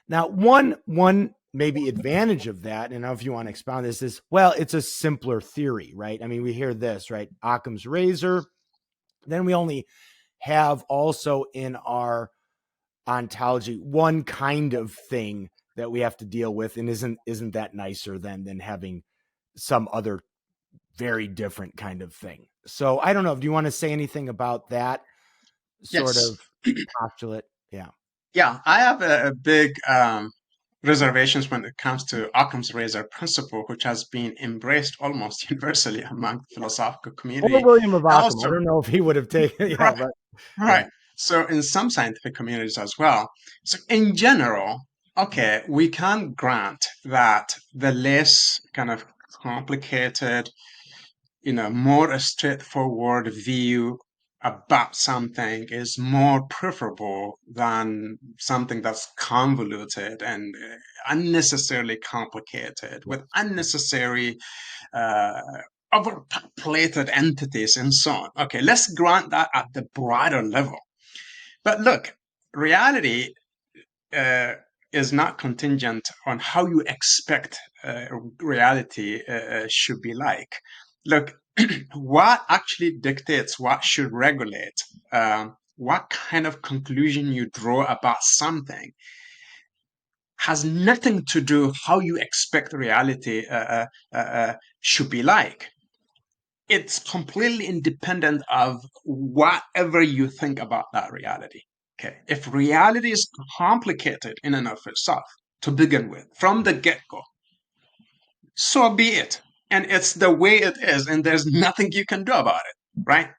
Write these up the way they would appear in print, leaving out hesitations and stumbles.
Now, one maybe advantage of that, and I don't know if you want to expound this, is, well, it's a simpler theory, right? I mean, we hear this, right? Occam's razor. Then we only have also in our ontology one kind of thing that we have to deal with, and isn't that nicer than having some other very different kind of thing? So I don't know. Do you want to say anything about that sort Yes. of postulate? Yeah. Yeah, I have a big reservations when it comes to Occam's razor principle, which has been embraced almost universally among the philosophical Or community. William of Ockham. I Also, don't know if he would have taken, yeah, right, but yeah. right. So in some scientific communities as well. So in general, okay, we can grant that the less kind of complicated, more a straightforward view about something is more preferable than something that's convoluted and unnecessarily complicated with unnecessary uh, overpopulated entities and so on. Okay, let's grant that at the broader level. But look, reality uh, is not contingent on how you expect reality should be like. Look, what actually dictates what should regulate, what kind of conclusion you draw about something, has nothing to do how you expect reality should be like. It's completely independent of whatever you think about that reality. Okay. If reality is complicated in and of itself to begin with, from the get go, so be it. And it's the way it is, and there's nothing you can do about it, right?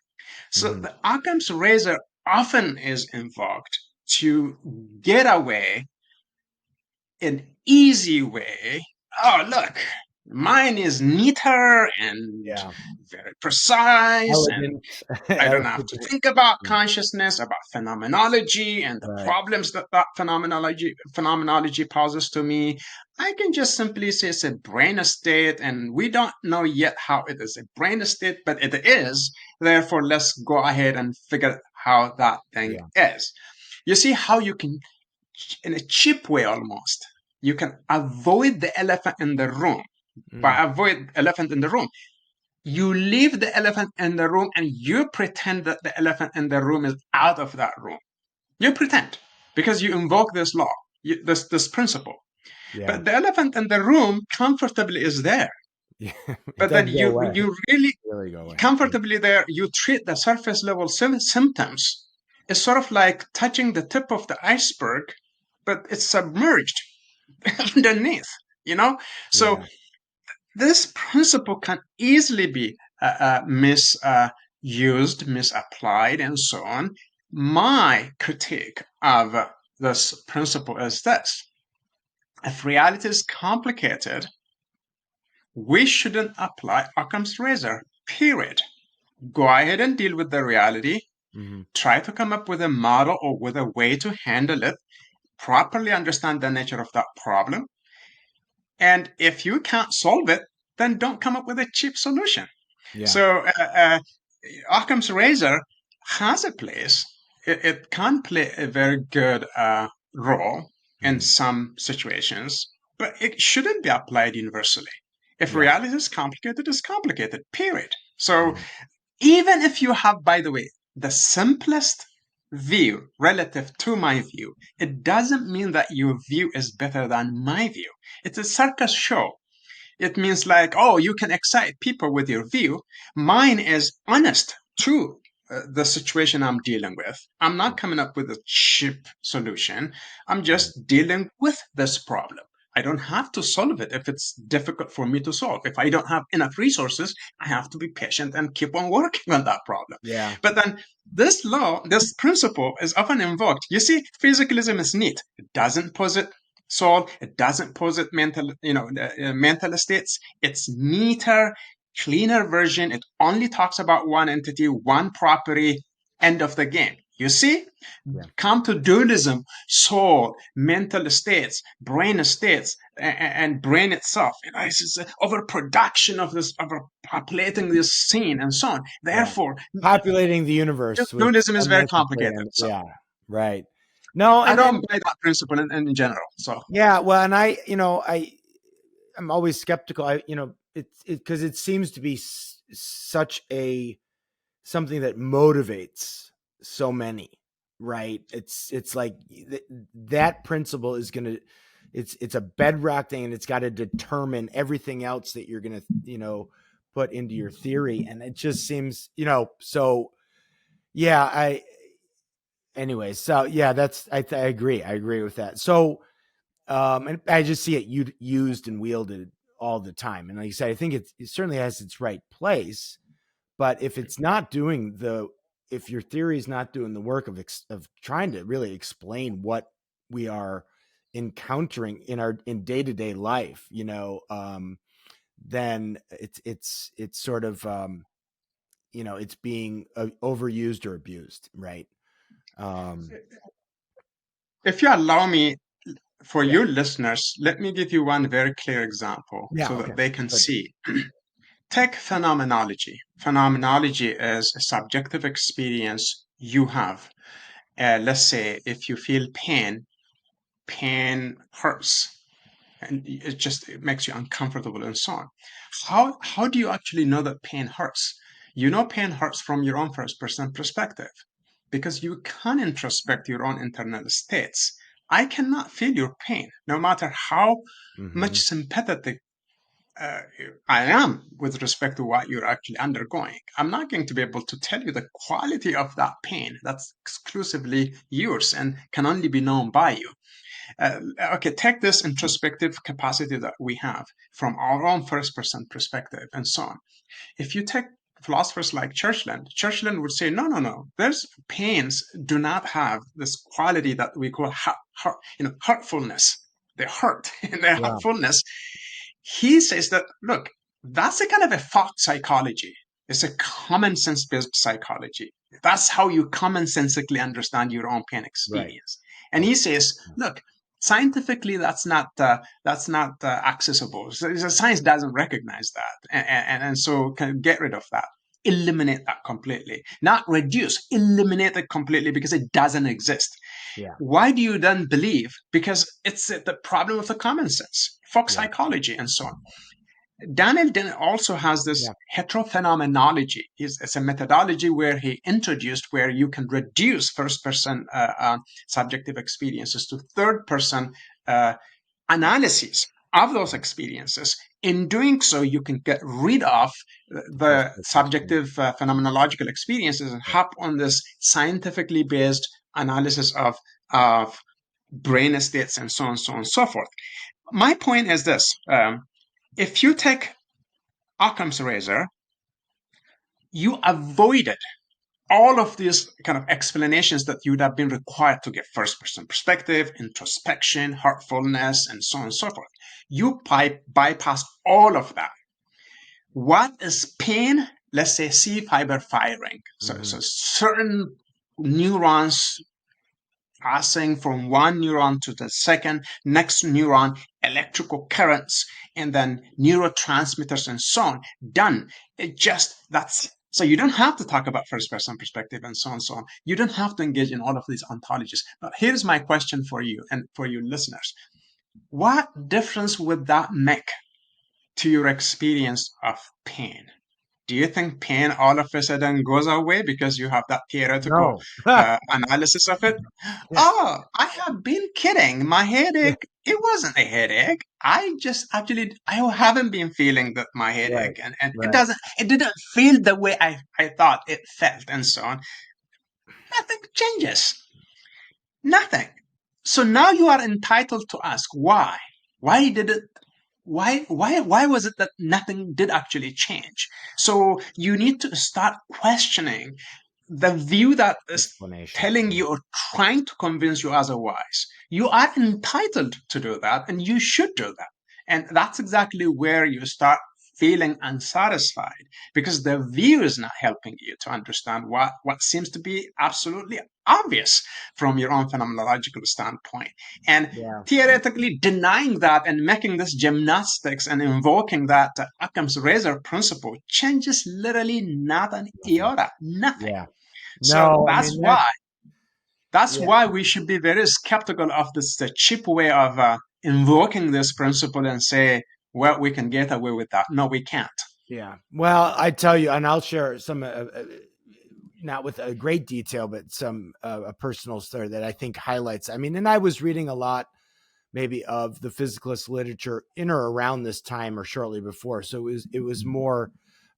So Mhm. the Occam's razor often is invoked to get away an easy way. Oh, look, mine is neater and Yeah. very precise, and Elegant. I don't have to think about Yeah. consciousness, about phenomenology and the Right. problems that phenomenology poses to me. I can just simply say it's a brain state, and we don't know yet how it is a brain state, but it is. Therefore, let's go ahead and figure how that thing Yeah. is. You see how you can, in a cheap way almost, you can avoid the elephant in the room. Mm. By avoid elephant in the room, you leave the elephant in the room and you pretend that the elephant in the room is out of that room. You pretend because you invoke this law, this principle. Yeah. But the elephant in the room comfortably is there. Yeah. It But then doesn't go you away. you really Really go away. Yeah. comfortably there. You treat the surface level symptoms. It's sort of like touching the tip of the iceberg, but it's submerged underneath. You know, so Yeah. this principle can easily be misused, misapplied, and so on. My critique of this principle is this: if reality is complicated, we shouldn't apply Occam's razor, period. Go ahead and deal with the reality. Hmm. Try to come up with a model or with a way to handle it, properly understand the nature of that problem. And if you can't solve it, then don't come up with a cheap solution. Yeah. So Occam's razor has a place. It can play a very good role in Hmm. some situations, but it shouldn't be applied universally. If Yeah. reality is complicated, it's complicated, period. So Right. even if you have, by the way, the simplest view relative to my view, it doesn't mean that your view is better than my view. It's a circus show. It means like, oh, you can excite people with your view. Mine is honest to the situation I'm dealing with. I'm not coming up with a cheap solution. I'm Right. just dealing with this problem. I don't have to solve it if it's difficult for me to solve. If I don't have enough resources, I have to be patient and keep on working on that problem. Yeah. But then this law, this principle is often invoked. You see, physicalism is neat. It doesn't posit soul. It doesn't posit mental, mental states. It's neater, cleaner version. It only talks about one entity, one property. End of the game. You see, Yeah. come to dualism, soul, mental states, brain states, and brain itself. It's just overproduction of this, overpopulating this scene, and so on. Yeah. Therefore, Populating the universe with dualism is very unnecessary. complicated. So Yeah. Right. No, I and don't buy that principle in general. So yeah, well, and I'm always skeptical. It's because it seems to be such a something that motivates so many, right? It's like that principle is going to it's a bedrock thing, and it's got to determine everything else that you're going to put into your theory. And it just seems so yeah, I anyway, so yeah, I agree with that. So and I just see it used and wielded all the time. And like you said, I think it certainly has its right place. But if it's not doing if your theory is not doing the work of trying to really explain what we are encountering in day to day life, then it's sort of it's being overused or abused, right? Um, if you allow me, for yeah, your listeners, let me give you one very clear example yeah, so okay, that they can good, see. Take phenomenology. Phenomenology is a subjective experience you have. Let's say if you feel pain, pain hurts, and it makes you uncomfortable and so on. How do you actually know that pain hurts? You know pain hurts from your own first person perspective because you can introspect your own internal states. I cannot feel your pain, no matter how much hmm sympathetic uh, I am with respect to what you're actually undergoing. I'm not going to be able to tell you the quality of that pain. That's exclusively yours and can only be known by you. Okay, take this introspective capacity that we have from our own first person perspective and so on. If you take philosophers like Churchland would say, no, no, no. There's pains do not have this quality that we call hurtfulness. They hurt in their yeah, hurtfulness. He says that, look, that's a kind of a thought psychology. It's a common sense based psychology. That's how you commonsensically understand your own pain right, experience. And he okay, says, look, scientifically that's not accessible. So science doesn't recognize that, and so can get rid of that. Eliminate that completely, not reduce, eliminate it completely because it doesn't exist. yeah, Why do you then believe? Because it's the problem of the common sense, folk yeah, psychology, and so on. Daniel Dennett also has this yeah, heterophenomenology. It's a methodology where he introduced where you can reduce first person subjective experiences to third person uh, analyses of those experiences. In doing so, you can get rid of the first the person experience, subjective phenomenological experiences and right, hop on this scientifically based analysis of brain states and so on and so forth. My point is this: if you take Occam's razor, you avoided all of these kind of explanations that you would have been required to give first person perspective, introspection, heartfulness, and so on and so forth. You bypass all of that. What is pain? Let's say C fiber firing. So hmm certain neurons passing from one neuron to the second, next neuron, electrical currents, and then neurotransmitters and so on. Done. That's so you don't have to talk about first person perspective and so on and so on. You don't have to engage in all of these ontologies. But here's my question for you and for your listeners. What difference would that make to your experience of pain? Do you think pain all of a sudden goes away because you have that theoretical no, yeah, analysis of it? Oh, I have been kidding. My yeah, headache, it wasn't a headache. I haven't been feeling that my right, headache, and right, it didn't feel the way I thought it felt, and so on. Nothing changes. Nothing. So now you are entitled to ask why. Why did it why was it that nothing did actually change? So you need to start questioning the view that is explanation, telling yeah, you or trying to convince you otherwise. You are entitled to do that and you should do that. And that's exactly where you start feeling unsatisfied because the view is not helping you to understand what seems to be absolutely obvious from your own phenomenological standpoint. And yeah, theoretically denying that and making this gymnastics and invoking that Occam's razor principle changes literally not an nothing, iota, nothing. yeah. So No, I that's mean why. That's Yeah. why we should be very skeptical of this the cheap way of invoking this principle and say, well, we can get away with that. No, we can't. Yeah. Well, I tell you, and I'll share some, not with a great detail, but some a personal story that I think highlights. I mean, and I was reading a lot, maybe of the physicalist literature in or around this time or shortly before. So it was more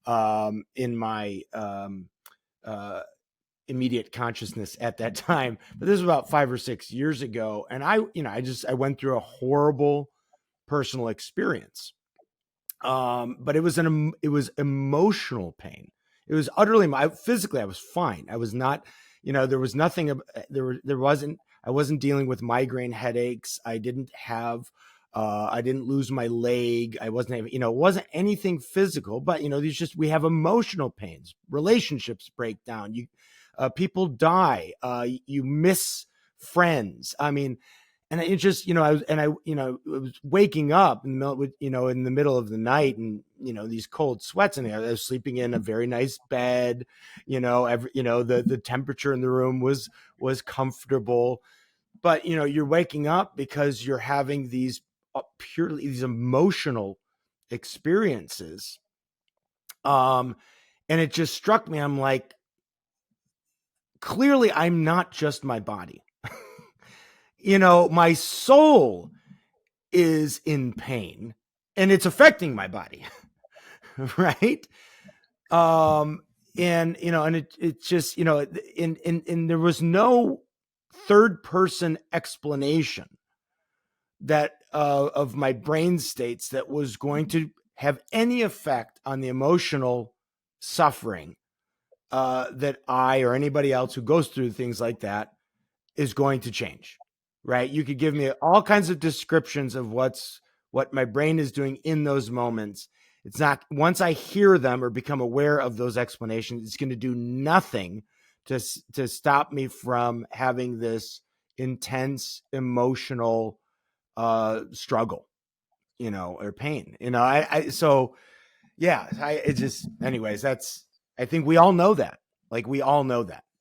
in my uh, immediate consciousness at that time. But this was about 5 or 6 years ago, and I went through a horrible personal experience. But it was emotional pain. It was utterly physically I was fine. I was not, there was nothing there wasn't I wasn't dealing with migraine headaches. I didn't lose my leg. I wasn't, it wasn't anything physical, but these just we have emotional pains. Relationships break down. People die. You miss friends. I mean, and it just, I was waking up in the middle of the night, and these cold sweats, and I was sleeping in a very nice bed. The temperature in the room was comfortable, but you're waking up because you're having these purely these emotional experiences. And it just struck me. I'm like, clearly, I'm not just my body. My soul is in pain, and it's affecting my body. Right. And it just, and there was no third person explanation that of my brain states that was going to have any effect on the emotional suffering that I or anybody else who goes through things like that is going to change. Right. You could give me all kinds of descriptions of what my brain is doing in those moments. It's not, once I hear them or become aware of those explanations, it's going to do nothing to stop me from having this intense emotional struggle, or pain. So yeah, it just, anyways, I think we all know that. Like, we all know that.